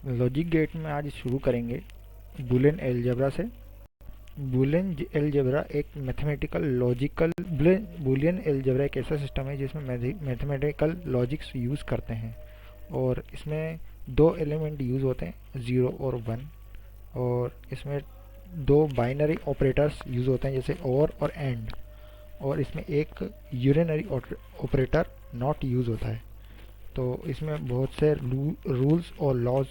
Logic gate में आज शुरू करेंगे बूलियन अलजेब्रा से। बूलियन अलजेब्रा एक मैथमेटिकल लॉजिकल बूलियन अलजेब्रा एक ऐसा सिस्टम है जिसमें मैथमेटिकल लॉजिक्स यूज़ करते हैं और इसमें दो एलिमेंट यूज़ होते हैं, 0 और 1, और इसमें दो बाइनरी ऑपरेटर्स यूज़ होते हैं जैसे और एंड, और इसमें एक यूनिनरी ऑपरेटर नॉट यूज़ होता है। तो इसमें बहुत से रूल्स और लॉज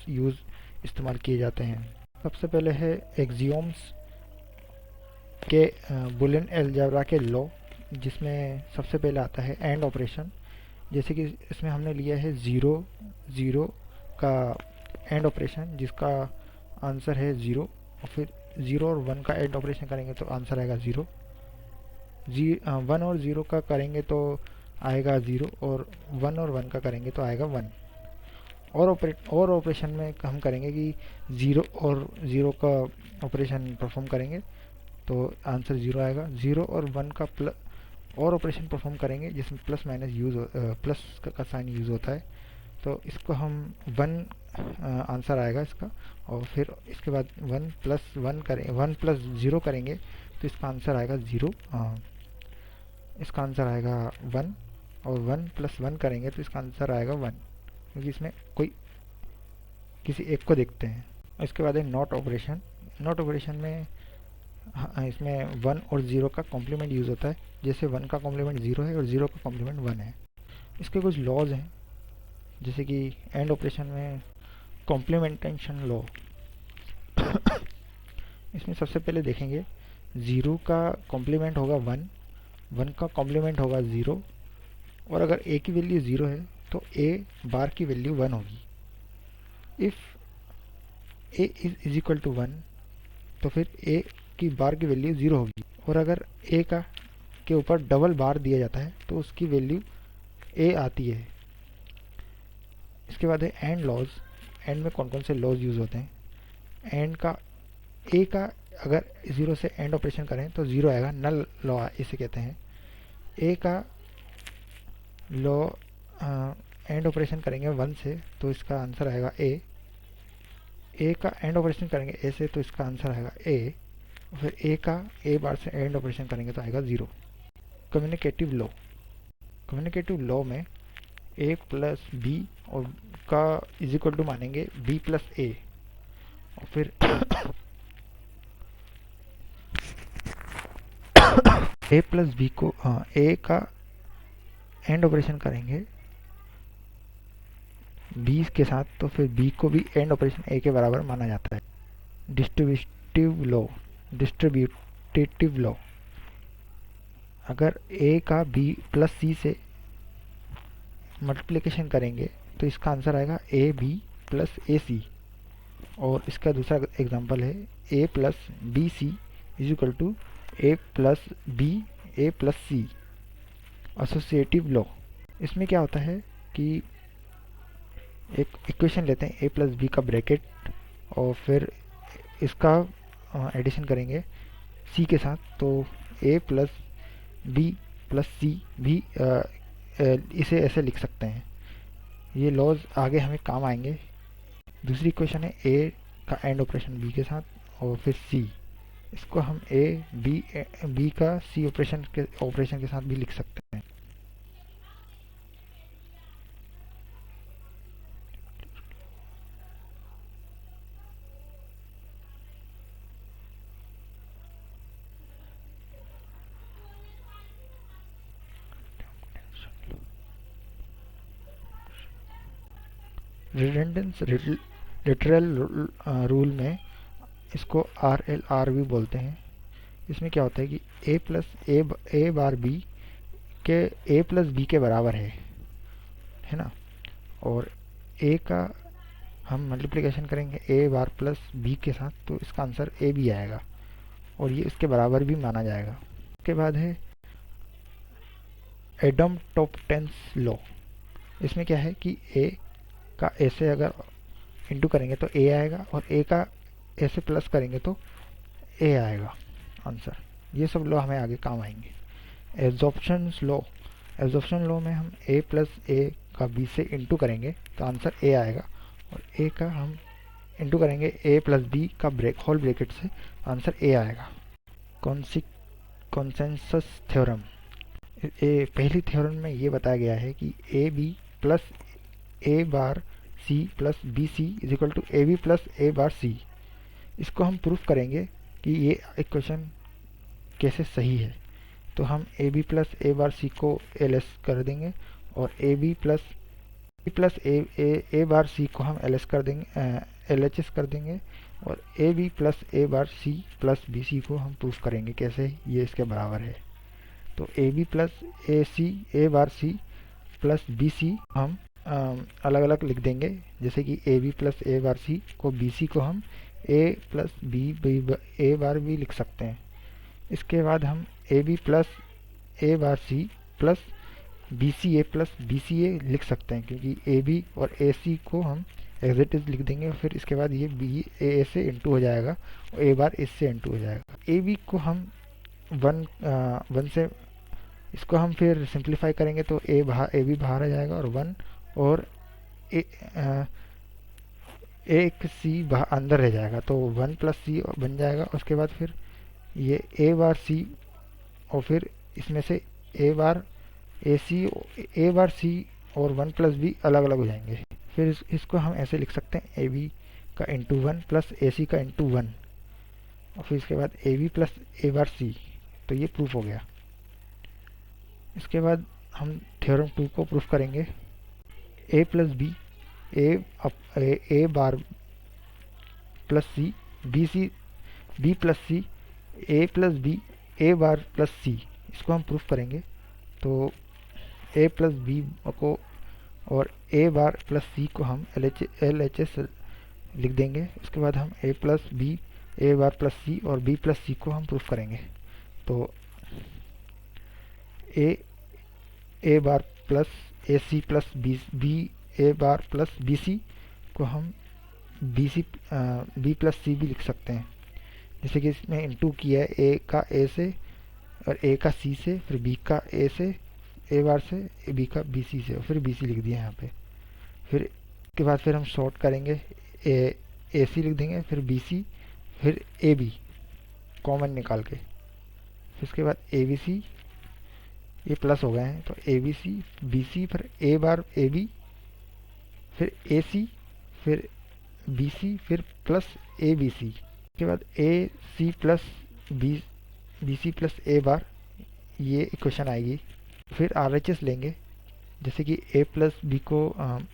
इस्तेमाल किए जाते हैं। सबसे पहले है एक्सियोम्स के बूलियन अलजेब्रा के लॉ, जिसमें सबसे पहले आता है एंड ऑपरेशन। जैसे कि इसमें हमने लिया है 0 का एंड ऑपरेशन जिसका आंसर है 0, और फिर 0 और 1 का एंड ऑपरेशन करेंगे तो आंसर आएगा 0। 1 और 0 का करेंगे तो आएगा 0, और 1 और 1 का करेंगे तो आएगा 1। और ऑपरेशन में हम करेंगे कि 0 और 0 का ऑपरेशन परफॉर्म करेंगे तो आंसर 0 आएगा। 0 और 1 का और ऑपरेशन परफॉर्म करेंगे जिसमें प्लस माइनस प्लस का साइन यूज़ होता है, तो इसको हम 1 आंसर आएगा इसका। और फिर इसके बाद 1 प्लस 0 करेंगे तो इसका आंसर आएगा 0, इसका आंसर आएगा 1, और 1 प्लस 1 करेंगे तो इसका आंसर आएगा 1, क्योंकि इसमें कोई किसी एक को देखते हैं। इसके बाद है नॉट ऑपरेशन। नॉट ऑपरेशन में इसमें 1 और 0 का कॉम्प्लीमेंट यूज़ होता है, जैसे 1 का कॉम्प्लीमेंट 0 है और 0 का कॉम्प्लीमेंट 1 है। इसके कुछ लॉज हैं, जैसे कि एंड ऑपरेशन में कॉम्प्लीमेंटेशन लॉ। इसमें सबसे पहले देखेंगे 0 का कॉम्प्लीमेंट होगा 1, 1 का कॉम्प्लीमेंट होगा 0, और अगर a की वैल्यू 0 है तो a बार की वैल्यू 1 होगी। If a is equal to 1 तो फिर a की बार की वैल्यू 0 होगी, और अगर a का के ऊपर डबल बार दिया जाता है तो उसकी वैल्यू a आती है। इसके बाद है एंड लॉज। एंड में कौन कौन से लॉज यूज़ होते हैं? एंड का a का अगर 0 से एंड ऑपरेशन करें तो 0 आएगा, नल लॉ इसे कहते हैं। a का लॉ एंड ऑपरेशन करेंगे 1 से तो इसका आंसर आएगा a का एंड ऑपरेशन करेंगे a से तो इसका आंसर आएगा a, और फिर a का a बार से एंड ऑपरेशन करेंगे तो आएगा 0। Communicative law. कम्युनिकेटिव लॉ में a प्लस b और का इज इक्वल टू मानेंगे b प्लस a, और फिर a प्लस b को a का एंड ऑपरेशन करेंगे b के साथ तो फिर b को भी एंड ऑपरेशन a के बराबर माना जाता है। Distributive law. अगर a का b प्लस c से मल्टीप्लिकेशन करेंगे तो इसका आंसर आएगा ए बी प्लस ए सी, और इसका दूसरा एग्जांपल है a plus B C is equal to A plus B A plus C. Associative law. इसमें क्या होता है कि एक इक्वेशन लेते हैं a प्लस बी का ब्रैकेट, और फिर इसका एडिशन करेंगे c के साथ तो a प्लस बी प्लस सी भी इसे ऐसे लिख सकते हैं। ये लॉज आगे हमें काम आएंगे। दूसरी इक्वेशन है a का एंड ऑपरेशन b के साथ और फिर c, इसको हम b का c ऑपरेशन के साथ भी लिख सकते हैं। रिडंडेंस लिटरल रूल में इसको RLR भी बोलते हैं। इसमें क्या होता है कि a plus A bar b के a प्लस b के बराबर है ना, और a का हम मल्टीप्लिकेशन करेंगे a बार प्लस b के साथ तो इसका आंसर a भी आएगा, और ये इसके बराबर भी माना जाएगा। उसके बाद है एडम्प्टोप्टेंस लॉ। इसमें क्या है कि a का a से अगर इंटू करेंगे तो a आएगा, और a का a से प्लस करेंगे तो a आएगा आंसर। ये सब लॉ हमें आगे काम आएंगे। Absorption law. एब्जॉर्प्शन लॉ में हम a प्लस a का b से इंटू करेंगे तो आंसर a आएगा, और a का हम इंटू करेंगे ए प्लस बी का होल ब्रैकेट से, आंसर ए आएगा। कॉन्सेंसस थ्योरम, पहली थ्योरम में ये बताया गया है कि A B plus A bar C plus B C is equal to A B plus A bar C. इसको हम प्रूफ करेंगे कि ये इक्वेशन कैसे सही है। तो हम A B plus A bar सी को एल एस कर देंगे और A B plus A bar सी को हम एल एस कर देंगे, एल एच एस कर देंगे, और A B plus A bar C plus B C को हम प्रूफ करेंगे कैसे ये इसके बराबर है। तो A B plus A C A bar C plus B C हम अलग अलग लिख देंगे, जैसे कि A B plus A bar सी को बी सी को हम ए प्लस बी ए बार भी लिख सकते हैं। इसके बाद हम A B plus A bar C plus B C A plus B C A लिख सकते हैं, क्योंकि ए बी और ए सी को हम एज इट इज लिख देंगे। और फिर इसके बाद ये बी ए से इंटू हो जाएगा और ए बार इस से इंटू हो जाएगा। ए बी को हम वन से इसको हम फिर सिंप्लीफाई करेंगे तो ए बी बाहर आ जाएगा और 1 और एक सी अंदर रह जाएगा, तो 1 प्लस सी बन जाएगा। उसके बाद फिर ये ए बार सी और फिर इसमें से ए बार सी और 1 प्लस बी अलग अलग हो जाएंगे। फिर इसको हम ऐसे लिख सकते हैं ए बी का इंटू 1 प्लस ए सी का इंटू 1 और फिर इसके बाद ए बी प्लस ए बार सी। तो ये प्रूफ हो गया। इसके बाद हम थ्योरम 2 को प्रूफ करेंगे। ए plus B A bar plus C B plus C A plus B A bar plus सी, इसको हम प्रूफ करेंगे। तो ए प्लस बी को और ए बार प्लस सी को हम एल एच एस लिख देंगे। उसके बाद हम ए प्लस बी ए बार प्लस सी और बी प्लस सी को हम प्रूफ करेंगे। तो ए bar plus A C plus B A bar plus B C को हम बी प्लस सी भी लिख सकते हैं, जैसे कि इसमें इंटू किया है ए का ए से और ए का सी से, फिर बी का ए से ए बार से, बी का बी सी से और फिर बी सी लिख दिया यहाँ पे। फिर इसके बाद फिर हम शॉर्ट करेंगे, ए सी लिख देंगे, फिर बी सी, फिर ए बी कॉमन निकाल के, फिर उसके बाद ए बी सी, ये प्लस हो गए हैं तो ए बी सी बी सी, फिर ए बार ए बी, फिर ए सी, फिर बी सी, फिर प्लस ए बी सी। उसके बाद A C plus B C plus A bar, ये इक्वेशन आएगी। फिर आर एच एस लेंगे, जैसे कि ए प्लस बी को हम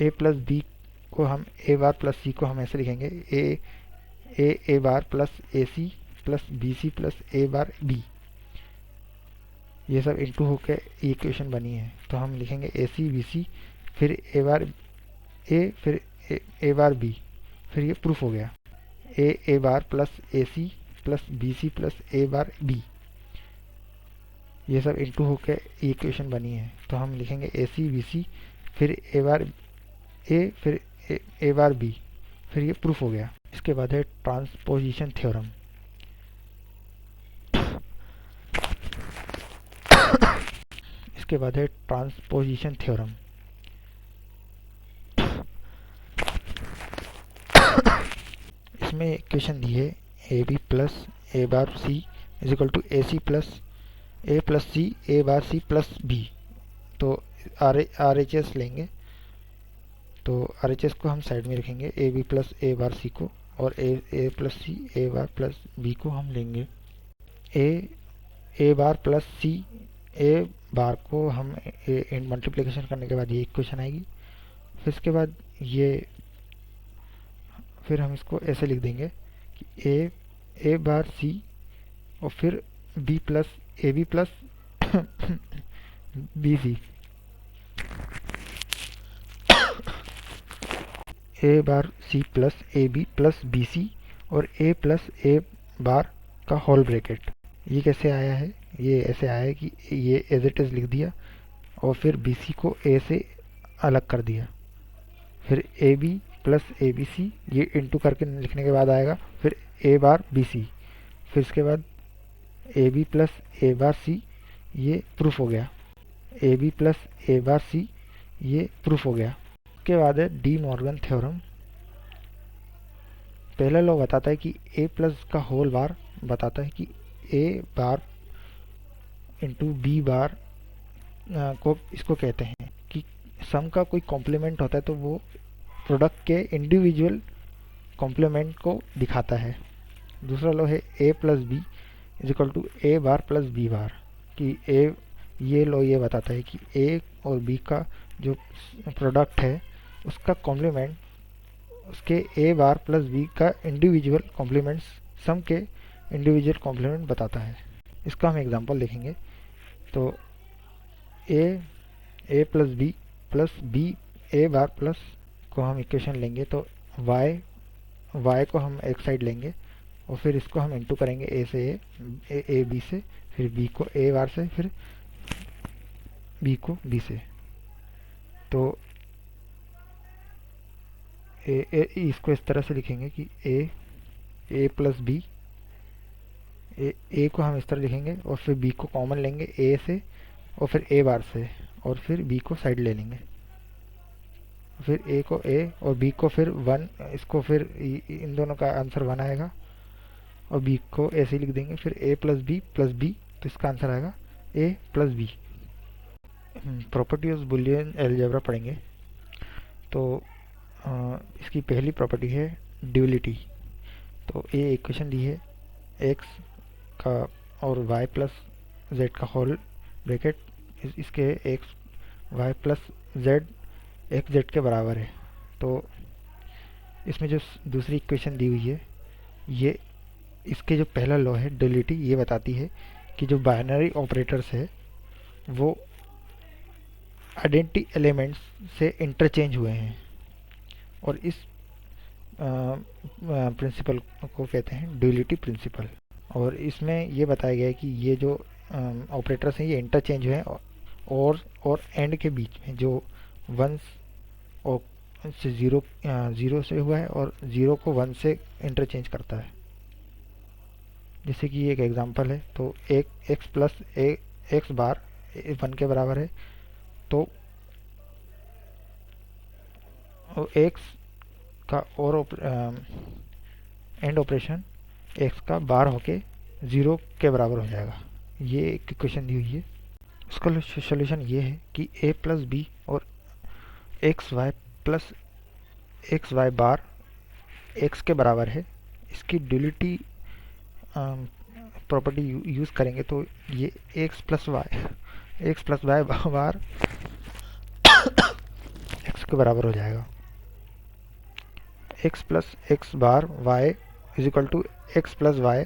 ए बार प्लस सी को हम ऐसे लिखेंगे, A bar plus A C plus B C plus A bar B. ये सब इंटू होकर इक्वेशन बनी है, तो हम लिखेंगे ए सी बी सी, फिर ए बार ए, फिर ए बार बी, फिर ये प्रूफ हो गया। A bar plus A C plus B C plus A bar B, ये सब इंटू होकर इक्वेशन बनी है, तो हम लिखेंगे ए सी बी सी, फिर ए बार ए, फिर ए बार बी, फिर ये प्रूफ हो गया। इसके बाद है ट्रांसपोजिशन थ्योरम। इसके बाद है ट्रांसपोजिशन थ्योरम। इसमें इक्वेशन दी है A B plus A bar C is equal to A C plus A plus C A bar C plus B. तो आर एच एस लेंगे, तो आर एच एस को हम साइड में रखेंगे, ए बी प्लस ए बार सी को, और A plus C A bar plus B को हम लेंगे। ए बार प्लस सी ए बार को हम मल्टीप्लिकेशन करने के बाद ये इक्वेशन आएगी। फिर इसके बाद ये फिर हम इसको ऐसे लिख देंगे कि ए बार सी और फिर B plus A B plus B C, A bar C plus A B plus B C और ए प्लस ए बार का होल ब्रैकेट। ये कैसे आया है? ये ऐसे आया है कि ये एज इट इज लिख दिया और फिर बी सी को ए से अलग कर दिया, फिर A B plus A B C, ये इंटू करके लिखने के बाद आएगा, फिर ए बार बी सी, फिर इसके बाद ए बी प्लस ए बार सी, ये प्रूफ हो गया। ए बी प्लस ए बार सी, ये प्रूफ हो गया। उसके बाद है डी मॉर्गन थ्योरम। पहला लॉ बताता है कि ए प्लस का होल बार बताता है कि ए बार इंटू बी बार को इसको कहते हैं कि सम का कोई कॉम्प्लीमेंट होता है तो वो प्रोडक्ट के इंडिविजुअल कॉम्प्लीमेंट को दिखाता है। दूसरा लॉ है A plus B is equal to A bar plus B bar, कि ए, ये लॉ ये बताता है कि ए और बी का जो प्रोडक्ट है उसका कॉम्प्लीमेंट उसके ए बार प्लस बी का इंडिविजुअल कॉम्प्लीमेंट्स सम के इंडिविजुअल कॉम्प्लीमेंट बताता है। इसका हम एग्जांपल देखेंगे। तो ए प्लस बी ए बार प्लस को हम इक्वेशन लेंगे तो y को हम एक साइड लेंगे और फिर इसको हम इंटू करेंगे ए से ए बी से, फिर बी को ए बार से, फिर बी को बी से। तो इसको इस तरह से लिखेंगे कि ए प्लस बी, ए को हम इस तरह लिखेंगे और फिर बी को कॉमन लेंगे ए से और फिर ए बार से, और फिर बी को साइड ले लेंगे, फिर ए को ए और बी को फिर 1, इसको फिर इन दोनों का आंसर 1 आएगा और बी को ऐसे ही लिख देंगे, फिर ए प्लस बी, तो इसका आंसर आएगा A plus B. Property of Boolean algebra पढ़ेंगे। तो इसकी पहली प्रॉपर्टी है ड्यूलिटी। तो ये इक्वेशन दी है एक्स का और वाई प्लस जेड का होल ब्रैकेट, इसके X Y plus Z X Z के बराबर है। तो इसमें जो दूसरी इक्वेशन दी हुई है, ये इसके जो पहला लॉ है ड्यूलिटी, ये बताती है कि जो बाइनरी ऑपरेटर्स है वो आइडेंटिटी एलिमेंट्स से इंटरचेंज हुए हैं, और इस प्रिंसिपल को कहते हैं ड्यूलिटी प्रिंसिपल। और इसमें ये बताया गया है कि ये जो ऑपरेटर्स हैं ये इंटरचेंज हुए हैं और एंड के बीच में जो वंस और से ज़ीरो से हुआ है और ज़ीरो को 1 से इंटरचेंज करता है। जैसे कि एक एग्जांपल है, तो एक एक्स प्लस एक्स बार 1 के बराबर है, तो एक्स का और एंड ऑपरेशन एक्स का बार होके 0 के बराबर हो जाएगा। ये एक इक्वेशन दी हुई है। उसका सोल्यूशन ये है कि ए प्लस बी और X Y plus X Y bar X के बराबर है। इसकी ड्यूलिटी प्रॉपर्टी यूज़ करेंगे तो ये X plus Y bar X के बराबर हो जाएगा। X plus X bar Y is equal to X plus Y,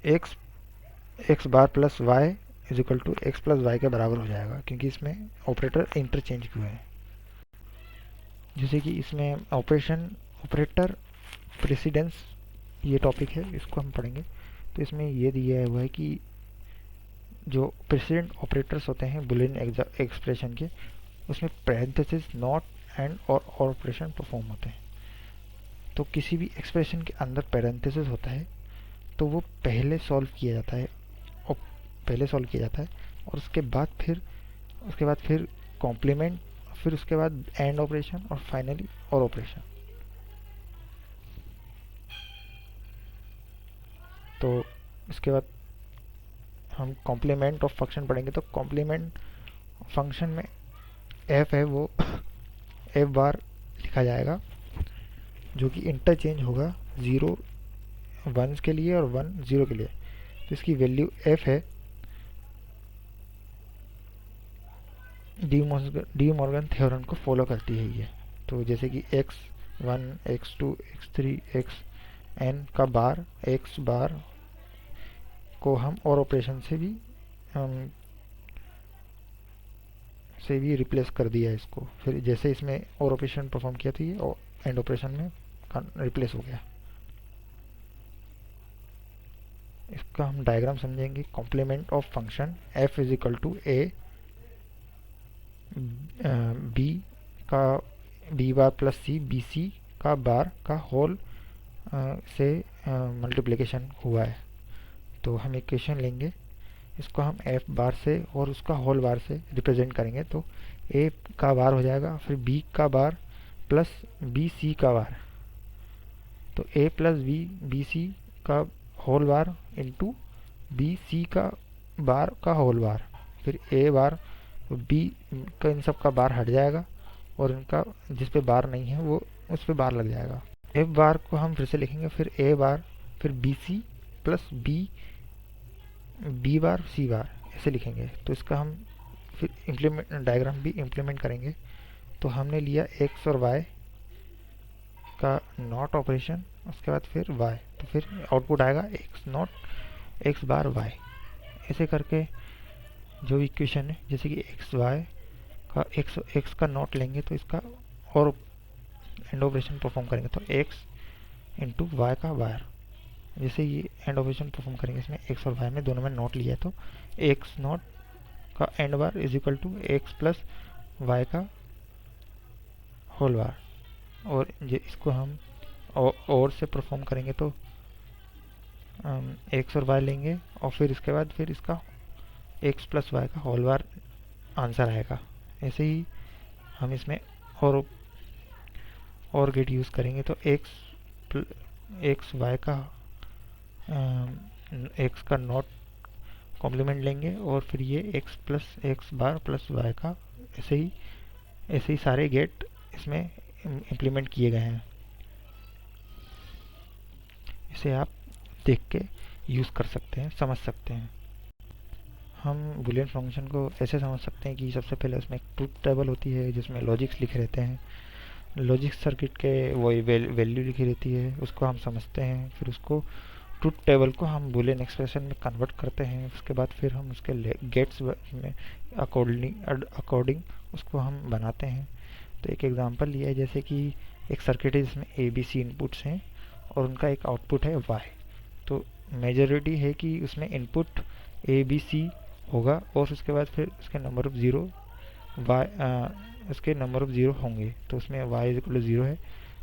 X bar plus Y is equal to X plus Y के बराबर हो जाएगा, क्योंकि इसमें ऑपरेटर इंटरचेंज हुए हैं। जैसे कि इसमें ऑपरेटर प्रेसिडेंस ये टॉपिक है, इसको हम पढ़ेंगे। तो इसमें ये दिया हुआ है कि जो प्रेसिडेंट ऑपरेटर्स होते हैं बुलियन एक्सप्रेशन के, उसमें पैरेंथेसिस, नॉट, एंड और ऑपरेशन परफॉर्म होते हैं। तो किसी भी एक्सप्रेशन के अंदर पैरेंथेसिस होता है तो वो पहले सॉल्व किया जाता है और उसके बाद फिर कॉम्प्लीमेंट, फिर उसके बाद एंड ऑपरेशन और फाइनली और ऑपरेशन। तो इसके बाद हम कॉम्प्लीमेंट ऑफ फंक्शन पढ़ेंगे। तो कॉम्प्लीमेंट फंक्शन में एफ है वो एफ बार लिखा जाएगा, जो कि इंटरचेंज होगा 0 1 के लिए और 1 0 के लिए। तो इसकी वैल्यू एफ है। डी मॉर्गन थ्योरम को फॉलो करती है ये। तो जैसे कि x1 x2 x3 xn का बार x बार को हम और ऑपरेशन से भी रिप्लेस कर दिया है इसको। फिर जैसे इसमें और ऑपरेशन परफॉर्म किया था ये एंड ऑपरेशन में रिप्लेस हो गया। इसका हम डायग्राम समझेंगे। Complement of function f is equal to A B का B bar plus C B C का बार का होल से मल्टीप्लिकेशन हुआ है। तो हम इक्वेशन लेंगे इसको हम एफ बार से और उसका होल बार से रिप्रेजेंट करेंगे। तो ए का बार हो जाएगा, फिर बी का बार प्लस बी सी का बार, तो ए प्लस बी सी का whole bar into B C का बार का होल बार, फिर ए बार बी का इन सब का बार हट जाएगा और इनका जिस पे बार नहीं है वो उस पे बार लग जाएगा। एफ बार को हम फिर से लिखेंगे, फिर ए बार, फिर B C plus B bar C bar, ऐसे लिखेंगे। तो इसका हम फिर इम्प्लीमेंट डायग्राम भी इम्प्लीमेंट करेंगे। तो हमने लिया एक्स और वाई का नॉट ऑपरेशन, उसके बाद फिर वाई, तो फिर आउटपुट आएगा X not X bar Y. ऐसे करके जो इक्वेशन है, जैसे कि एक्स वाई का एक्स का नॉट लेंगे तो इसका और एंड ऑपरेशन परफॉर्म करेंगे, तो एक्स इंटू वाई का वायर, जैसे ये एंड ऑपरेशन परफॉर्म करेंगे इसमें एक्स और वाई में दोनों में नॉट लिया है, तो एक्स नॉट का and bar is equal to X plus Y का होल बार। और इसको हम और से परफॉर्म करेंगे तो एक्स और वाई लेंगे और फिर इसके बाद फिर इसका एक्स प्लस वाई का होल बार आंसर आएगा। ऐसे ही हम इसमें और गेट यूज़ करेंगे, तो एक्स वाई का एक्स का नॉट कॉम्प्लीमेंट लेंगे और फिर ये X plus X bar plus Y का, ऐसे ही सारे गेट इसमें इम्प्लीमेंट किए गए हैं। इसे आप देख के यूज़ कर सकते हैं, समझ सकते हैं। हम बुलियन फंक्शन को ऐसे समझ सकते हैं कि सबसे पहले उसमें एक ट्रूथ टेबल होती है जिसमें लॉजिक्स लिखे रहते हैं, लॉजिक सर्किट के वही वैल्यू लिखी रहती है, उसको हम समझते हैं। फिर उसको ट्रूथ टेबल को हम बुलियन एक्सप्रेशन में कन्वर्ट करते हैं। उसके बाद फिर हम उसके गेट्स में अकॉर्डिंग उसको हम बनाते हैं। तो एक एग्जांपल लिया है, जैसे कि एक सर्किट है जिसमें ए बी सी इनपुट्स हैं और उनका एक आउटपुट है वाई। तो मेजॉरिटी है कि उसमें इनपुट ए बी सी होगा और उसके बाद फिर उसके नंबर ऑफ ज़ीरो उसके नंबर ऑफ ज़ीरो होंगे, तो उसमें Y is equal to zero है,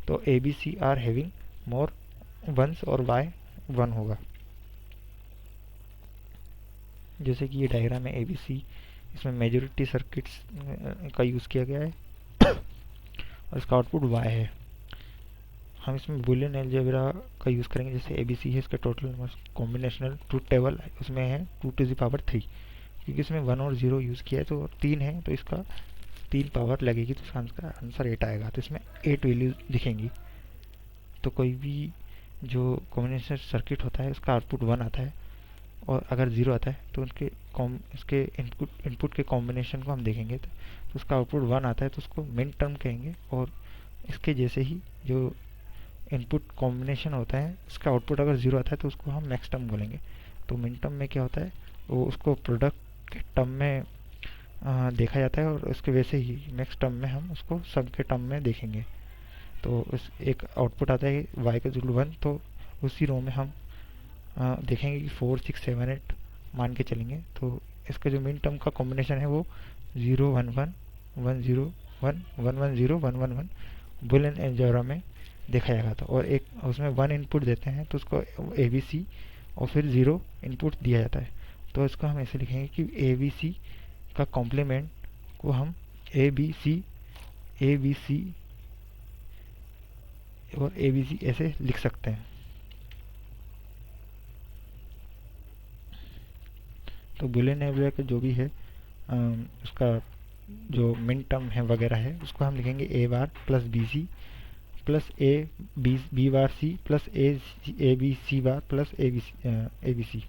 तो A B C are having more ones और वाई वन होगा। जैसे कि ये डायग्राम है ए बी सी, इसमें मेजॉरिटी सर्किट्स का यूज़ किया गया है और इसका आउटपुट वाई है। हम इसमें बुलियन अलजेब्रा का यूज़ करेंगे, जैसे ए बी सी है, इसका total number combinational truth table उसमें है 2 टू द पावर 3, क्योंकि इसमें 1 और 0 यूज़ किया है तो 3 है, तो इसका 3 पावर लगेगी तो इसका आंसर 8 आएगा। तो इसमें 8 वैल्यूज दिखेंगी। तो कोई भी जो कॉम्बिनेशन सर्किट होता है उसका आउटपुट 1 आता है और अगर 0 आता है तो इसके इनपुट के कॉम्बिनेशन को हम देखेंगे तो उसका आउटपुट 1 आता है, तो उसको मिन टर्म कहेंगे। और इसके जैसे ही जो इनपुट कॉम्बिनेशन होता है इसका आउटपुट अगर 0 आता है तो उसको हम मैक्स टर्म बोलेंगे। तो मिन टर्म में क्या होता है, वो उसको प्रोडक्ट के टर्म में देखा जाता है और उसके वैसे ही नेक्स्ट टर्म में हम उसको सब के टर्म में देखेंगे। तो उस एक आउटपुट आता है y का इक्वल 1, तो उसी रो में हम देखेंगे कि 4 6 7 8 मान के चलेंगे। तो इसका जो मिन टर्म का कॉम्बिनेशन है वो 0 1 1 1 0 1 1 1 0 1 1 1 बुलियन अलजेब्रा में देखा जाएगा। तो और एक उसमें 1 इनपुट देते हैं तो उसको ए बी सी और फिर 0 इनपुट दिया जाता है। तो इसको हम ऐसे लिखेंगे कि ए बी सी का कॉम्प्लीमेंट को हम ए बी सी और ए बी सी ऐसे लिख सकते हैं। तो बुलियन अलजेब्रा का जो भी है उसका जो मिन टर्म है वगैरह है उसको हम लिखेंगे A bar plus B C plus A B bar C plus A B C bar plus A B C.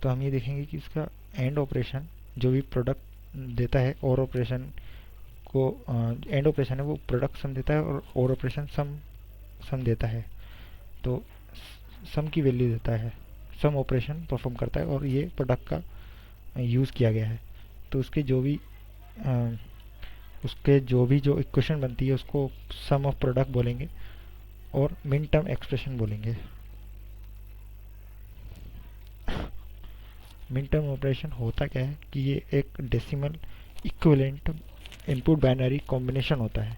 तो हम ये देखेंगे कि इसका एंड ऑपरेशन जो भी प्रोडक्ट देता है और ऑपरेशन को एंड ऑपरेशन है वो प्रोडक्ट सम देता है और ऑपरेशन सम देता है। तो सम की वैल्यू देता है, सम ऑपरेशन परफॉर्म करता है और ये प्रोडक्ट का यूज़ किया गया है। तो उसके जो भी जो इक्वेशन बनती है उसको सम ऑफ प्रोडक्ट बोलेंगे और मिन टर्म एक्सप्रेशन बोलेंगे। मिन टर्म ऑपरेशन होता क्या है कि ये एक decimal equivalent input binary combination होता है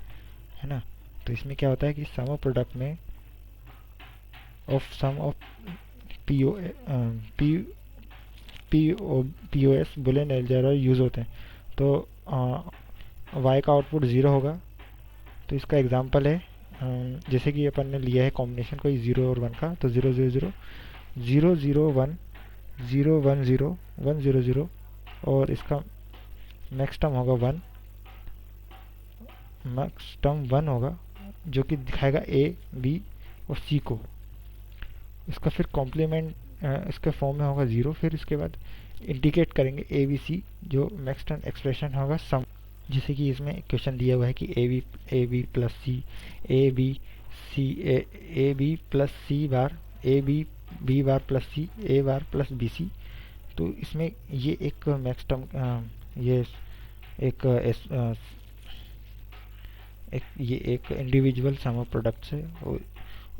ना। तो इसमें क्या होता है कि सम ऑफ प्रोडक्ट में sum of P P O S Boolean algebra use होते हैं। तो वाई का आउटपुट ज़ीरो होगा। तो इसका एग्जांपल है जैसे कि अपन ने लिया है कॉम्बिनेशन कोई 0 और 1 का, तो 0 0 0 0 0 1 0 1 0 1 0 0 और इसका नेक्स्ट टर्म होगा 1, नेक्स्ट टर्म 1 होगा जो कि दिखाएगा ए बी और सी को। इसका फिर कॉम्प्लीमेंट इसके फॉर्म में होगा 0, फिर इसके बाद इंडिकेट करेंगे ए बी सी जो नेक्स्ट टर्म एक्सप्रेशन होगा सम। जैसे कि इसमें क्वेश्चन दिया हुआ है कि A B plus C A B C A B plus C bar A B B bar plus C A bar plus B C. तो इसमें ये एक मैक्स टर्म ये एक ये एक इंडिविजुअल सम ऑफ प्रोडक्ट्स है और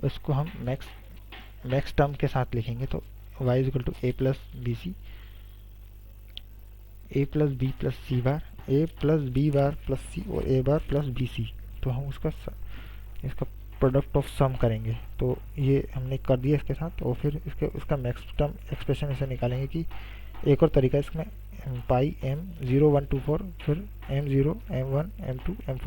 इसको हम मैक्स टर्म के साथ लिखेंगे। तो y is equal to A plus B C A plus B plus C bar A plus B bar plus C और A bar plus B C. तो हम इसका प्रोडक्ट ऑफ सम करेंगे। तो ये हमने कर दिया इसके साथ और फिर उसका मैक्स टर्म एक्सप्रेशन ऐसे निकालेंगे कि एक और तरीका इसमें पाई m 0 1 2 4 फिर m0 m1 m2 m4